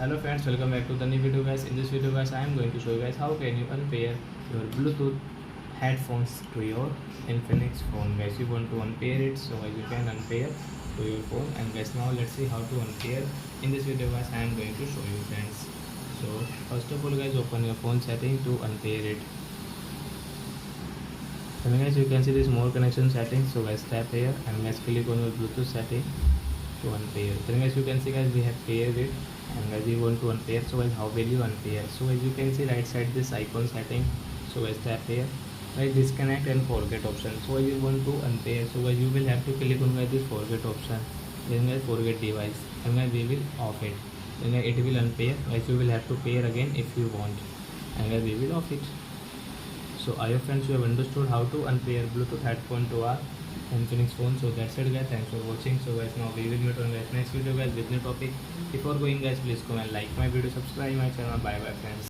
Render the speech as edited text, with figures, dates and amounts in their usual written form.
Hello friends, welcome back to the new video guys. In this video guys, I am going to show you guys how can you unpair your Bluetooth headphones to your Infinix phone. Guys, you want to unpair it, so guys you can unpair to your phone. And guys, now let's see how to unpair. In this video guys, I am going to show you friends. So first of all guys, open your phone setting to unpair it. And guys, you can see this more connection settings. So guys, tap here and guys click on your Bluetooth setting to unpair. Then guys, you can see guys, we have paired it. And guys, we want to unpair. So guys, how will you unpair? So as you can see right side this icon setting. So guys, tap here, guys, disconnect and forget option. So guys, you want to unpair, so guys you will have to click on guys this forget option. Then guys, forget device, and guys we will off it. Then guys, it will unpair. Guys, you will have to pair again if you want, and guys we will off it. So I hope friends you have understood how to unpair Bluetooth headphone to our Infinix phone. So that's it guys, thanks for watching. So guys, now we will meet on guys next video guys with new topic. Before going guys, please comment, like my video, subscribe my channel. Bye bye friends.